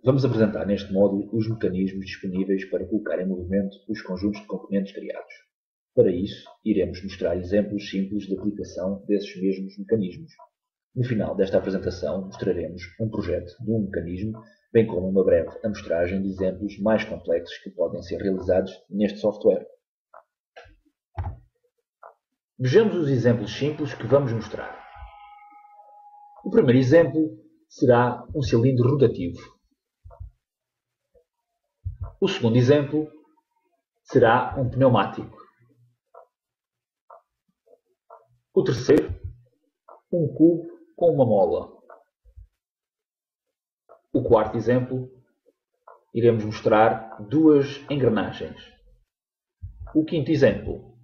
Vamos apresentar neste módulo os mecanismos disponíveis para colocar em movimento os conjuntos de componentes criados. Para isso, iremos mostrar exemplos simples de aplicação desses mesmos mecanismos. No final desta apresentação, mostraremos um projeto de um mecanismo, bem como uma breve amostragem de exemplos mais complexos que podem ser realizados neste software. Vejamos os exemplos simples que vamos mostrar. O primeiro exemplo será um cilindro rotativo. O segundo exemplo será um pneumático. O terceiro, um cubo com uma mola. O quarto exemplo, iremos mostrar duas engrenagens. O quinto exemplo,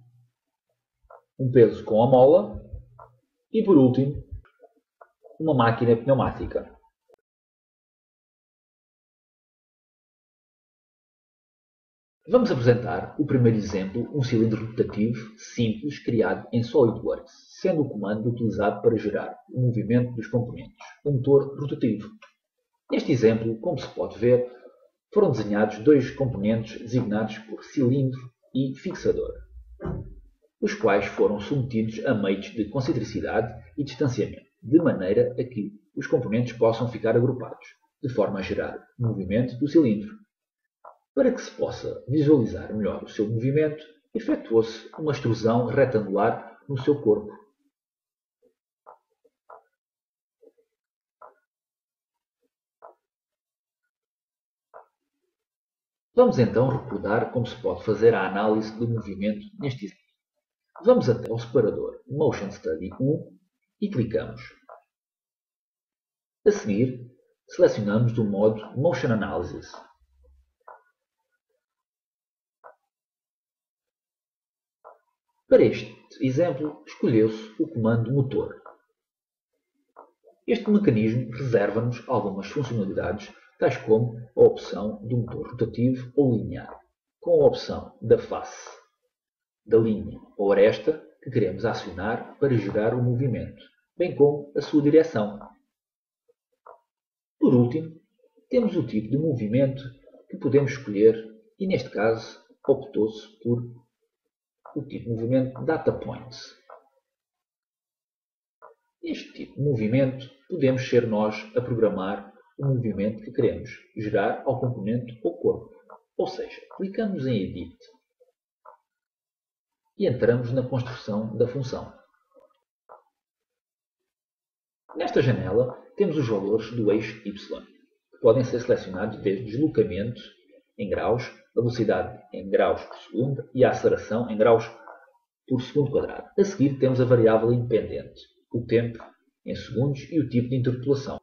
um peso com a mola. E por último, uma máquina pneumática. Vamos apresentar o primeiro exemplo, um cilindro rotativo simples criado em SolidWorks, sendo o comando utilizado para gerar o movimento dos componentes, um motor rotativo. Neste exemplo, como se pode ver, foram desenhados dois componentes designados por cilindro e fixador, os quais foram submetidos a meios de concentricidade e distanciamento, de maneira a que os componentes possam ficar agrupados, de forma a gerar o movimento do cilindro. Para que se possa visualizar melhor o seu movimento, efetuou-se uma extrusão retangular no seu corpo. Vamos então recordar como se pode fazer a análise do movimento neste exemplo. Vamos até ao separador Motion Study 1 e clicamos. A seguir, selecionamos o modo Motion Analysis. Para este exemplo, escolheu-se o comando motor. Este mecanismo reserva-nos algumas funcionalidades, tais como a opção do motor rotativo ou linear, com a opção da face, da linha ou aresta que queremos acionar para gerar o movimento, bem como a sua direção. Por último, temos o tipo de movimento que podemos escolher e, neste caso, optou-se por o tipo de movimento Data Points. Neste tipo de movimento, podemos ser nós a programar o movimento que queremos gerar ao componente ou corpo. Ou seja, clicamos em Edit e entramos na construção da função. Nesta janela, temos os valores do eixo Y, que podem ser selecionados desde deslocamento em graus, a velocidade em graus por segundo e a aceleração em graus por segundo quadrado. A seguir temos a variável independente, o tempo em segundos e o tipo de interpolação.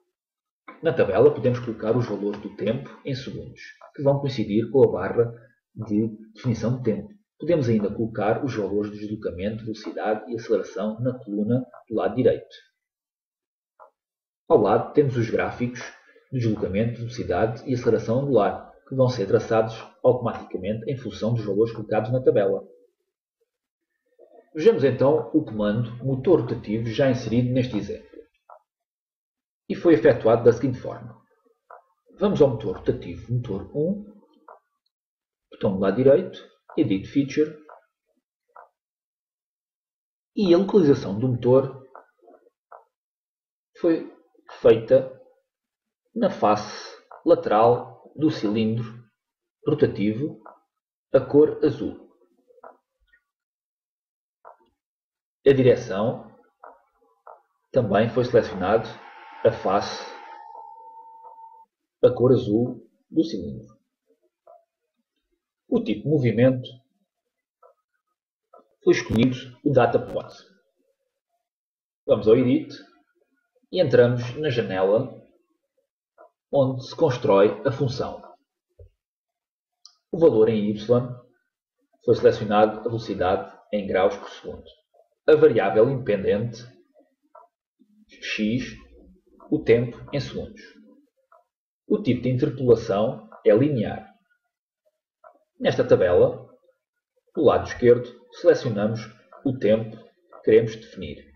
Na tabela podemos colocar os valores do tempo em segundos, que vão coincidir com a barra de definição de tempo. Podemos ainda colocar os valores de deslocamento, velocidade e aceleração na coluna do lado direito. Ao lado temos os gráficos de deslocamento, velocidade e aceleração angular, que vão ser traçados automaticamente em função dos valores colocados na tabela. Vejamos então o comando motor rotativo já inserido neste exemplo. E foi efetuado da seguinte forma. Vamos ao motor rotativo, motor 1, botão do lado direito, Edit Feature, e a localização do motor foi feita na face lateral do cilindro rotativo, a cor azul. A direção também foi selecionado a face, a cor azul do cilindro. O tipo de movimento foi escolhido o Data Point. Vamos ao Edit e entramos na janela onde se constrói a função. O valor em Y foi selecionado a velocidade em graus por segundo. A variável independente x, o tempo em segundos. O tipo de interpolação é linear. Nesta tabela, do lado esquerdo, selecionamos o tempo que queremos definir.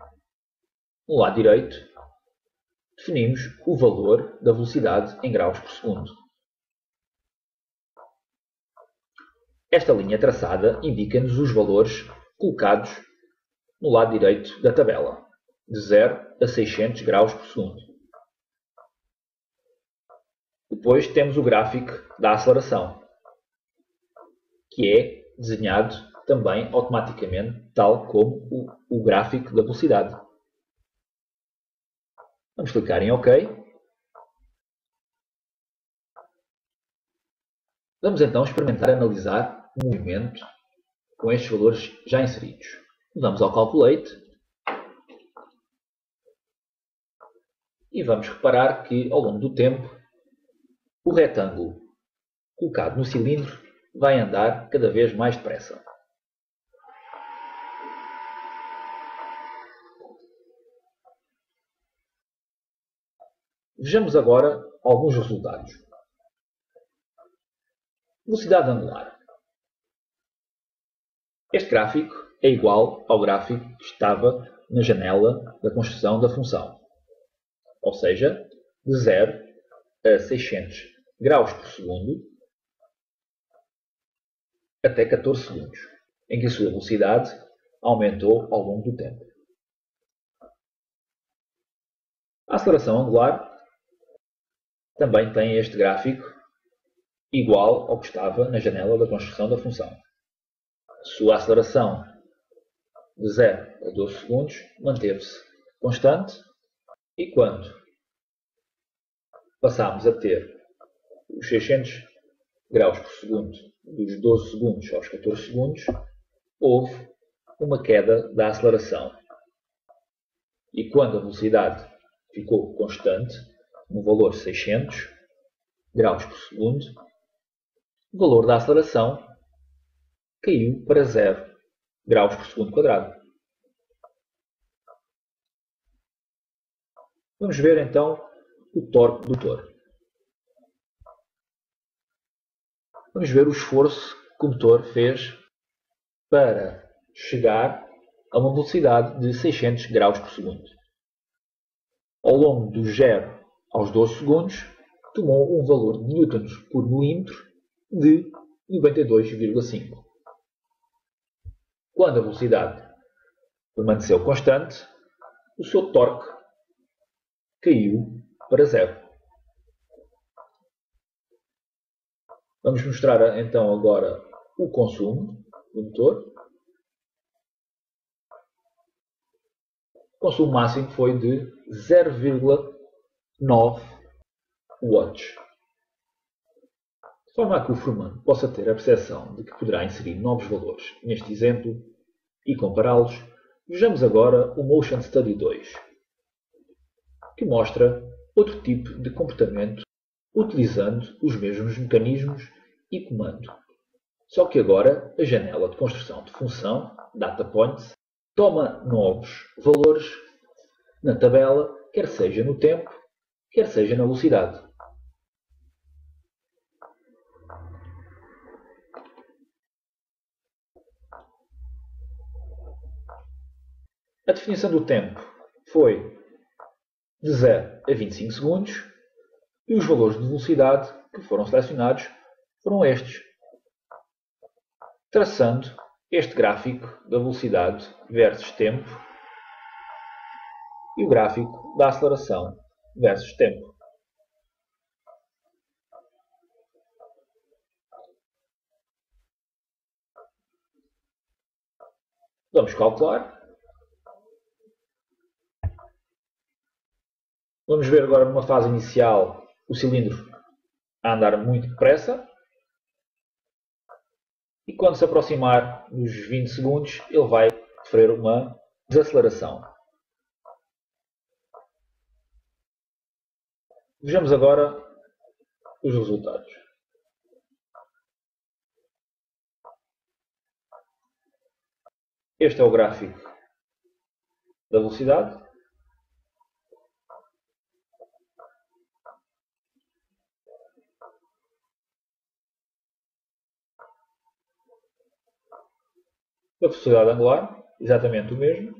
No lado direito, definimos o valor da velocidade em graus por segundo. Esta linha traçada indica-nos os valores colocados no lado direito da tabela, de 0 a 600 graus por segundo. Depois temos o gráfico da aceleração, que é desenhado também automaticamente, tal como o gráfico da velocidade. Vamos clicar em OK. Vamos então experimentar analisar o movimento com estes valores já inseridos. Vamos ao Calculate e vamos reparar que ao longo do tempo o retângulo colocado no cilindro vai andar cada vez mais depressa. Vejamos agora alguns resultados. Velocidade angular. Este gráfico é igual ao gráfico que estava na janela da construção da função. Ou seja, de 0 a 600 graus por segundo até 14 segundos, em que a sua velocidade aumentou ao longo do tempo. A aceleração angular também tem este gráfico igual ao que estava na janela da construção da função. A sua aceleração de 0 a 12 segundos manteve-se constante e quando passámos a ter os 600 graus por segundo dos 12 segundos aos 14 segundos, houve uma queda da aceleração. E quando a velocidade ficou constante, no valor 600 graus por segundo, o valor da aceleração caiu para 0 graus por segundo quadrado. Vamos ver então o torque do motor. Vamos ver o esforço que o motor fez para chegar a uma velocidade de 600 graus por segundo. Ao longo do 0 aos 12 segundos, tomou um valor de newtons por milímetro de 92,5. Quando a velocidade permaneceu constante, o seu torque caiu para 0. Vamos mostrar então agora o consumo do motor. O consumo máximo foi de 0,9 watts. De forma a que o formando possa ter a percepção de que poderá inserir novos valores neste exemplo e compará-los, vejamos agora o Motion Study 2, que mostra outro tipo de comportamento utilizando os mesmos mecanismos e comando. Só que agora a janela de construção de função, Data Points, toma novos valores na tabela, quer seja no tempo, quer seja na velocidade. A definição do tempo foi de 0 a 25 segundos e os valores de velocidade que foram selecionados foram estes, traçando este gráfico da velocidade versus tempo e o gráfico da aceleração versus tempo. Vamos calcular. Vamos ver agora numa fase inicial o cilindro a andar muito depressa. E quando se aproximar dos 20 segundos, ele vai sofrer uma desaceleração. Vejamos agora os resultados. Este é o gráfico da velocidade. A velocidade angular, exatamente o mesmo.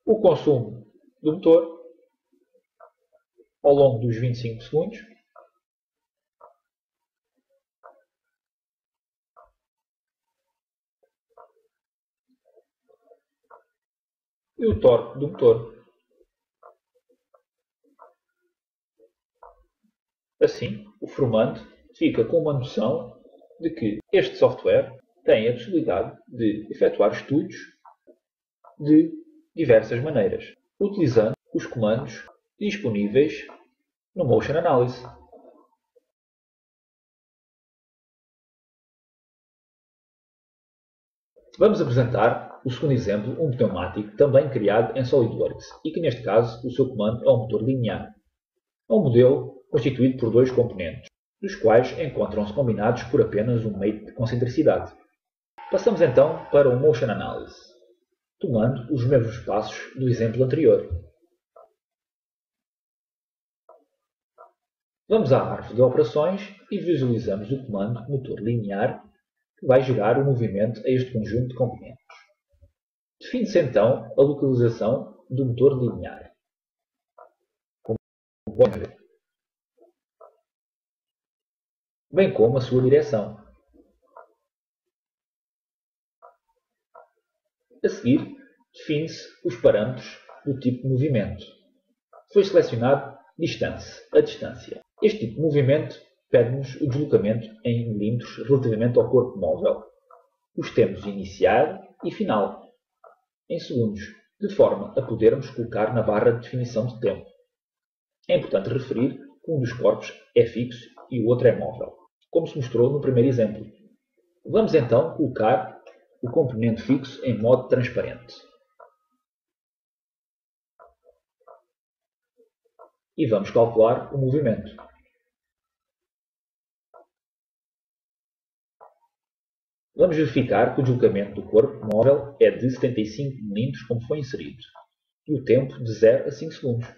O consumo do motor ao longo dos 25 segundos. E o torque do motor. Assim, o formando fica com uma noção de que este software tem a possibilidade de efetuar estudos de diversas maneiras, utilizando os comandos disponíveis no Motion Analysis. Vamos apresentar o segundo exemplo, um pneumático também criado em SolidWorks e que neste caso o seu comando é um motor linear. É um modelo constituído por dois componentes, dos quais encontram-se combinados por apenas um meio de concentricidade. Passamos então para o Motion Analysis, tomando os mesmos passos do exemplo anterior. Vamos à árvore de operações e visualizamos o comando motor linear que vai gerar o movimento a este conjunto de componentes. Define-se então a localização do motor linear, como podem ver, bem como a sua direção. A seguir, define-se os parâmetros do tipo de movimento. Foi selecionado a distância. Este tipo de movimento pede-nos o deslocamento em milímetros relativamente ao corpo móvel, os tempos inicial e final, em segundos, de forma a podermos colocar na barra de definição de tempo. É importante referir que um dos corpos é fixo e o outro é móvel, como se mostrou no primeiro exemplo. Vamos então colocar o componente fixo em modo transparente. E vamos calcular o movimento. Vamos verificar que o deslocamento do corpo móvel é de 75 mm, como foi inserido, e o tempo de 0 a 5 segundos.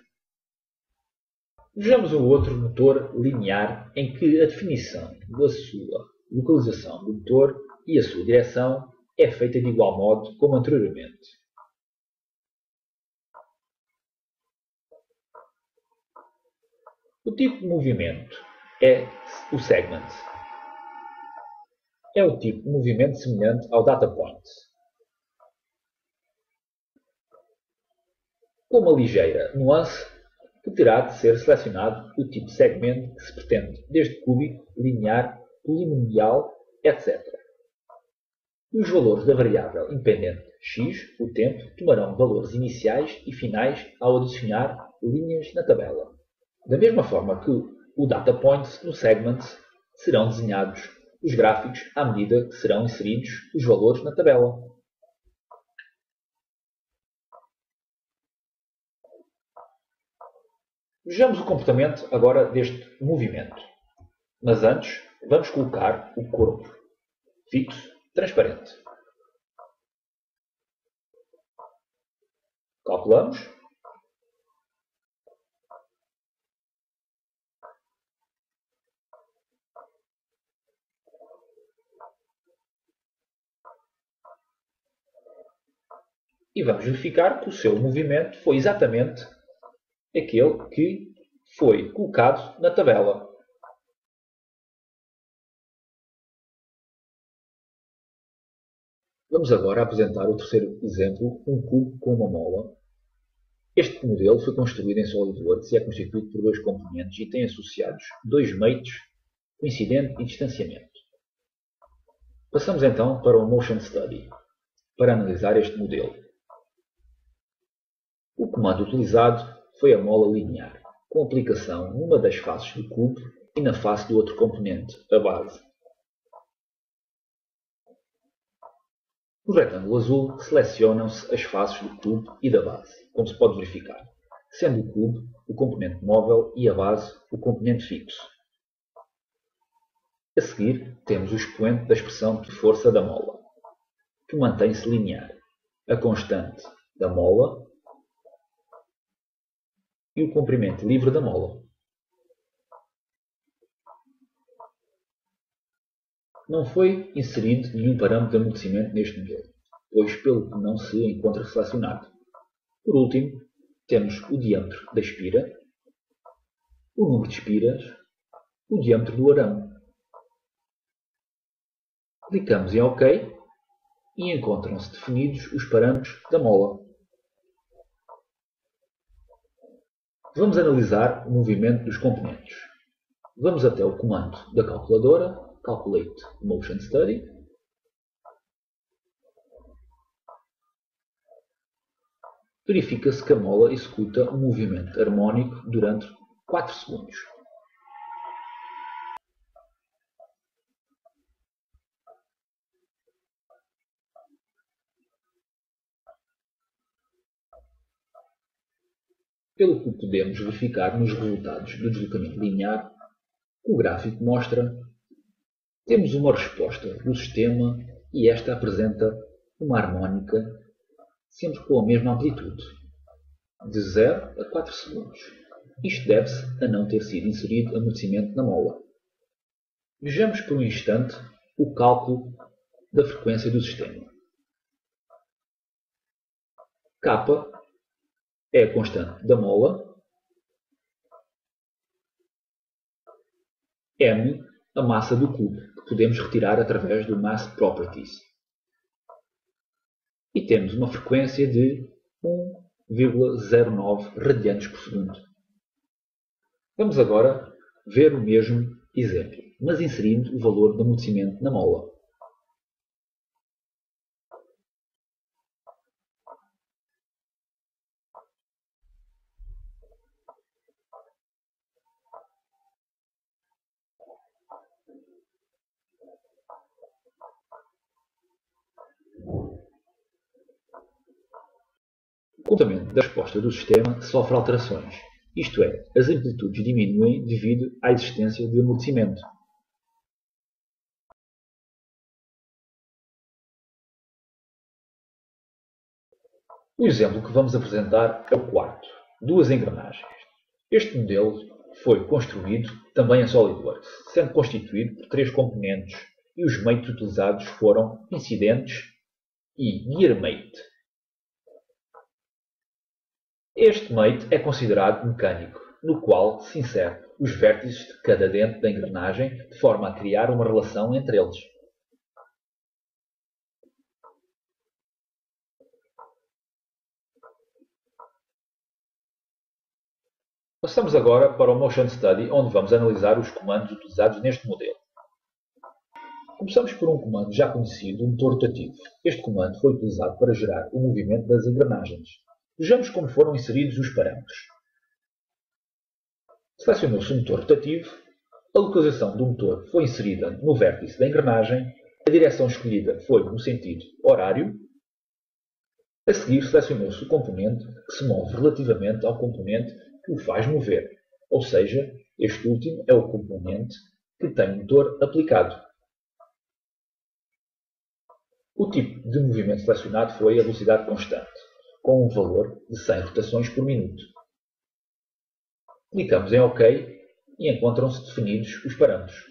Vejamos o outro motor linear em que a definição da sua localização do motor e a sua direção é feita de igual modo como anteriormente. O tipo de movimento é o segment. É o tipo de movimento semelhante ao data point, com uma ligeira nuance que terá de ser selecionado o tipo de segmento que se pretende, desde cúbico, linear, polinomial, etc. E os valores da variável independente x, o tempo, tomarão valores iniciais e finais ao adicionar linhas na tabela. Da mesma forma que o data points no segment serão desenhados os gráficos à medida que serão inseridos os valores na tabela. Vejamos o comportamento agora deste movimento. Mas antes, vamos colocar o corpo fixo transparente. Calculamos. E vamos verificar que o seu movimento foi exatamente aquele que foi colocado na tabela. Vamos agora apresentar o terceiro exemplo, um cubo com uma mola. Este modelo foi construído em SolidWorks e é constituído por dois componentes e tem associados dois meios, coincidente e distanciamento. Passamos então para o Motion Study, para analisar este modelo. O comando utilizado foi a mola linear, com aplicação numa das faces do cubo e na face do outro componente, a base. No retângulo azul selecionam-se as faces do cubo e da base, como se pode verificar, sendo o cubo o componente móvel e a base o componente fixo. A seguir, temos o expoente da expressão de força da mola, que mantém-se linear, a constante da mola e o comprimento livre da mola. Não foi inserido nenhum parâmetro de amortecimento neste modelo, pois pelo que não se encontra selecionado. Por último, temos o diâmetro da espira, o número de espiras, o diâmetro do arame. Clicamos em OK e encontram-se definidos os parâmetros da mola. Vamos analisar o movimento dos componentes. Vamos até o comando da calculadora, Calculate Motion Study. Verifica-se que a mola executa um movimento harmónico durante 4 segundos. Pelo que podemos verificar nos resultados do deslocamento linear, o gráfico mostra que temos uma resposta do sistema e esta apresenta uma harmónica sempre com a mesma amplitude, de 0 a 4 segundos. Isto deve-se a não ter sido inserido amortecimento na mola. Vejamos por um instante o cálculo da frequência do sistema. K é a constante da mola, M a massa do cubo, que podemos retirar através do Mass Properties. E temos uma frequência de 1,09 radianos por segundo. Vamos agora ver o mesmo exemplo, mas inserindo o valor de amortecimento na mola. O comportamento da resposta do sistema sofre alterações, isto é, as amplitudes diminuem devido à existência de amortecimento. O exemplo que vamos apresentar é o quarto, duas engrenagens. Este modelo foi construído também em SolidWorks, sendo constituído por 3 componentes e os meios utilizados foram incidentes e gearmate. Este mate é considerado mecânico, no qual se insere os vértices de cada dente da engrenagem de forma a criar uma relação entre eles. Passamos agora para o Motion Study, onde vamos analisar os comandos utilizados neste modelo. Começamos por um comando já conhecido, o motor rotativo. Este comando foi utilizado para gerar o movimento das engrenagens. Vejamos como foram inseridos os parâmetros. Selecionou-se o motor rotativo, a localização do motor foi inserida no vértice da engrenagem, a direção escolhida foi no sentido horário. A seguir, selecionou-se o componente que se move relativamente ao componente que o faz mover, ou seja, este último é o componente que tem motor aplicado. O tipo de movimento selecionado foi a velocidade constante, com um valor de 100 rotações por minuto. Clicamos em OK e encontram-se definidos os parâmetros.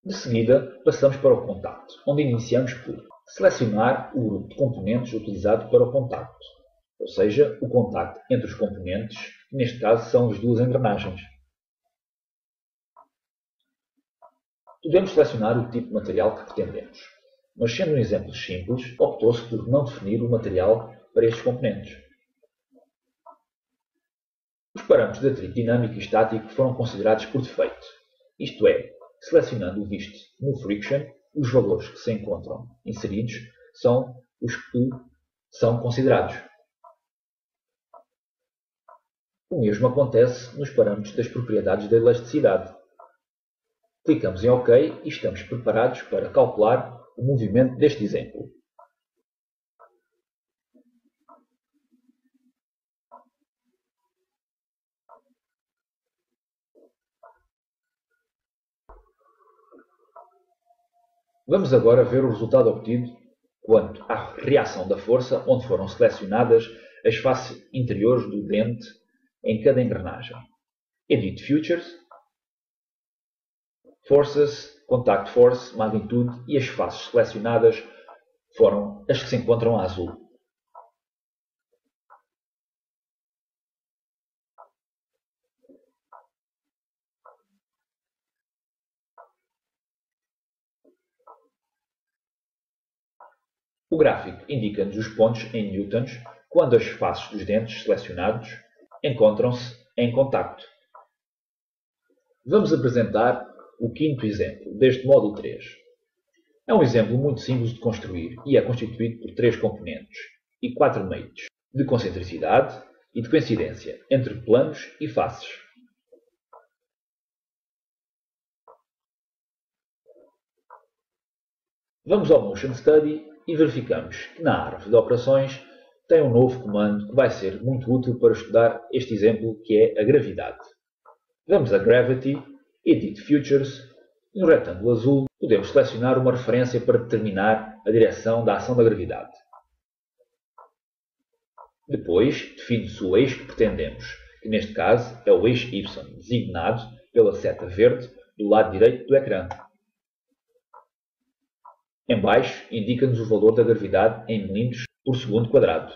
De seguida, passamos para o contacto, onde iniciamos por selecionar o grupo de componentes utilizado para o contacto, ou seja, o contacto entre os componentes, que neste caso são as duas engrenagens. Podemos selecionar o tipo de material que pretendemos, mas sendo um exemplo simples, optou-se por não definir o material para estes componentes. Os parâmetros de atrito dinâmico e estático foram considerados por defeito, isto é, selecionando o visto no Friction, os valores que se encontram inseridos são os que são considerados. O mesmo acontece nos parâmetros das propriedades da elasticidade. Clicamos em OK e estamos preparados para calcular o movimento deste exemplo. Vamos agora ver o resultado obtido quanto à reação da força, onde foram selecionadas as faces interiores do dente em cada engrenagem. Edit Features, Forces, Contact Force, Magnitude e as faces selecionadas foram as que se encontram a azul. O gráfico indica-nos os pontos em newtons quando as faces dos dentes selecionados encontram-se em contacto. Vamos apresentar o quinto exemplo deste módulo 3. É um exemplo muito simples de construir e é constituído por 3 componentes e 4 meios de concentricidade e de coincidência entre planos e faces. Vamos ao Motion Study e verificamos que na árvore de operações tem um novo comando que vai ser muito útil para estudar este exemplo, que é a gravidade. Vamos a Gravity, Edit Futures, e no retângulo azul podemos selecionar uma referência para determinar a direção da ação da gravidade. Depois, define-se o eixo que pretendemos, que neste caso é o eixo Y, designado pela seta verde do lado direito do ecrã. Em baixo, indica-nos o valor da gravidade em milímetros por segundo quadrado.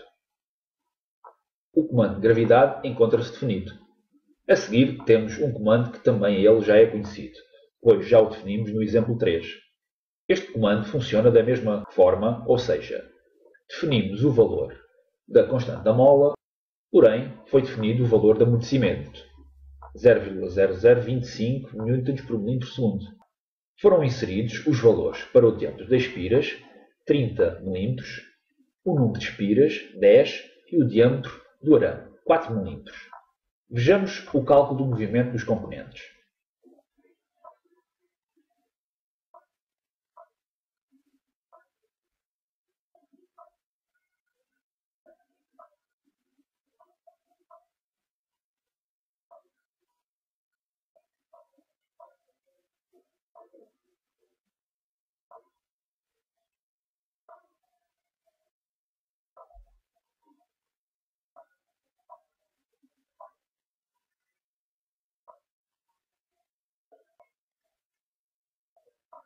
O comando de gravidade encontra-se definido. A seguir, temos um comando que também ele já é conhecido, pois já o definimos no exemplo 3. Este comando funciona da mesma forma, ou seja, definimos o valor da constante da mola, porém foi definido o valor de amortecimento, 0,0025 newtons por milímetro por segundo. Foram inseridos os valores para o diâmetro das espiras, 30 mm, o número de espiras, 10, e o diâmetro do arame, 4 mm. Vejamos o cálculo do movimento dos componentes.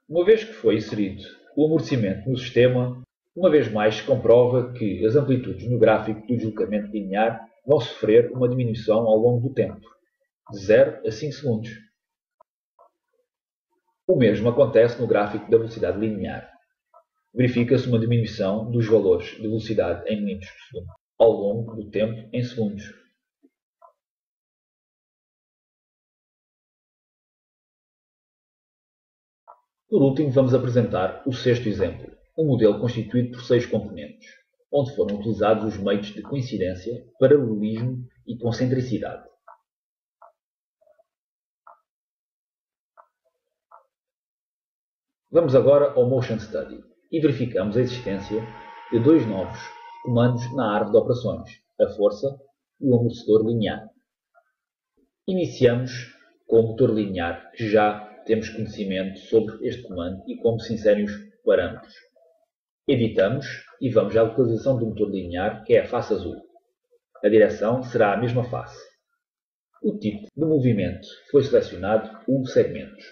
Uma vez que foi inserido o amortecimento no sistema, uma vez mais se comprova que as amplitudes no gráfico do deslocamento linear vão sofrer uma diminuição ao longo do tempo, de 0 a 5 segundos. O mesmo acontece no gráfico da velocidade linear. Verifica-se uma diminuição dos valores de velocidade em milímetros por segundo ao longo do tempo em segundos. Por último, vamos apresentar o sexto exemplo, um modelo constituído por 6 componentes, onde foram utilizados os meios de coincidência, paralelismo e concentricidade. Vamos agora ao Motion Study e verificamos a existência de 2 novos comandos na árvore de operações, a força e o amortecedor linear. Iniciamos com o motor linear, que já temos conhecimento sobre este comando e como se inserem os parâmetros. Editamos e vamos à localização do motor linear, que é a face azul. A direção será a mesma face. O tipo de movimento foi selecionado o segmentos.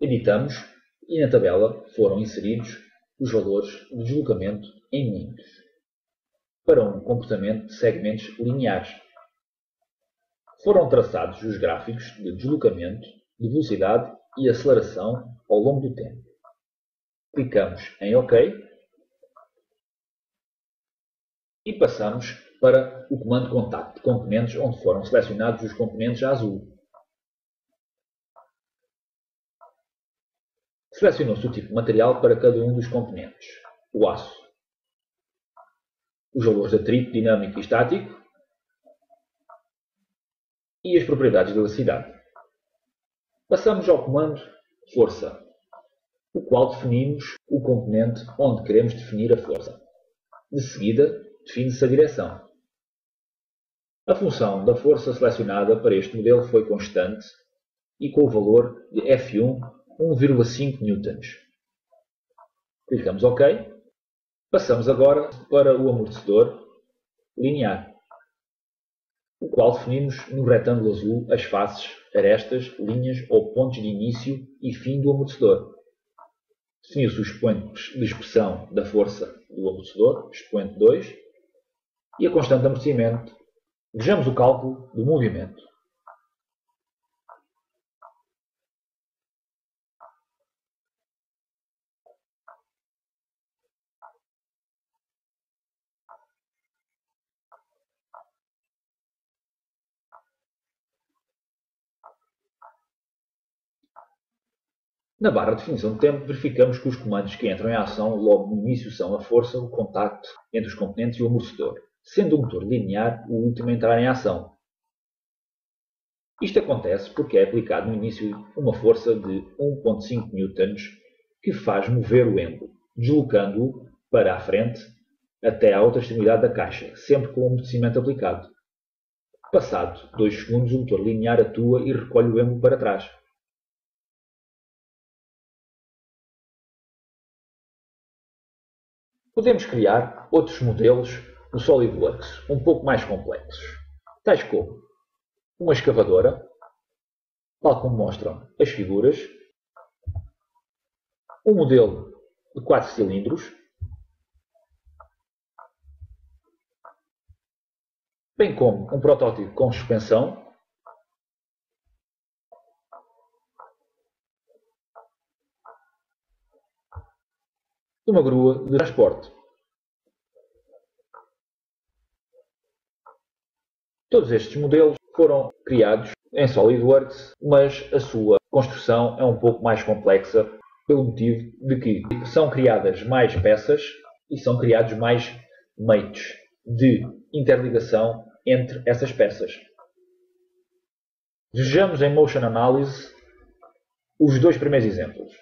Editamos e na tabela foram inseridos os valores de deslocamento em milímetros para um comportamento de segmentos lineares. Foram traçados os gráficos de deslocamento, de velocidade e aceleração ao longo do tempo. Clicamos em OK e passamos para o comando de contacto de componentes, onde foram selecionados os componentes a azul. Selecionou-se o tipo de material para cada um dos componentes, o aço, os valores de atrito dinâmico e estático e as propriedades de elasticidade. Passamos ao comando força, o qual definimos o componente onde queremos definir a força. De seguida, define-se a direção. A função da força selecionada para este modelo foi constante e com o valor de F1 1,5 newtons. Clicamos OK. Passamos agora para o amortecedor linear, o qual definimos no retângulo azul as faces, arestas, linhas ou pontos de início e fim do amortecedor. Definiu-se os expoentes de expressão da força do amortecedor, expoente 2, e a constante de amortecimento. Vejamos o cálculo do movimento. Na barra de definição de tempo, verificamos que os comandos que entram em ação logo no início são a força, o contacto entre os componentes e o amortecedor, sendo o motor linear o último a entrar em ação. Isto acontece porque é aplicado no início uma força de 1.5 newtons que faz mover o êmbolo, deslocando-o para a frente até à outra extremidade da caixa, sempre com o amortecimento aplicado. Passado 2 segundos, o motor linear atua e recolhe o êmbolo para trás. Podemos criar outros modelos no SolidWorks, um pouco mais complexos, tais como uma escavadora, tal como mostram as figuras, um modelo de 4 cilindros, bem como um protótipo com suspensão, e uma grua de transporte. Todos estes modelos foram criados em SolidWorks, mas a sua construção é um pouco mais complexa pelo motivo de que são criadas mais peças e são criados mais meios de interligação entre essas peças. Vejamos em Motion Analysis os dois primeiros exemplos.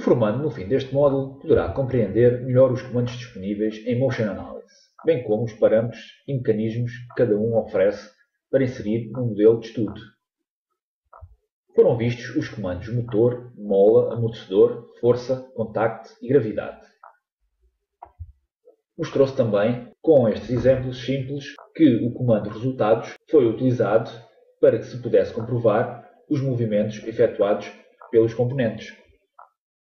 formando no fim deste módulo poderá compreender melhor os comandos disponíveis em Motion Analysis, bem como os parâmetros e mecanismos que cada um oferece para inserir no modelo de estudo. Foram vistos os comandos motor, mola, amortecedor, força, contacto e gravidade. Mostrou-se também, com estes exemplos simples, que o comando resultados foi utilizado para que se pudesse comprovar os movimentos efetuados pelos componentes.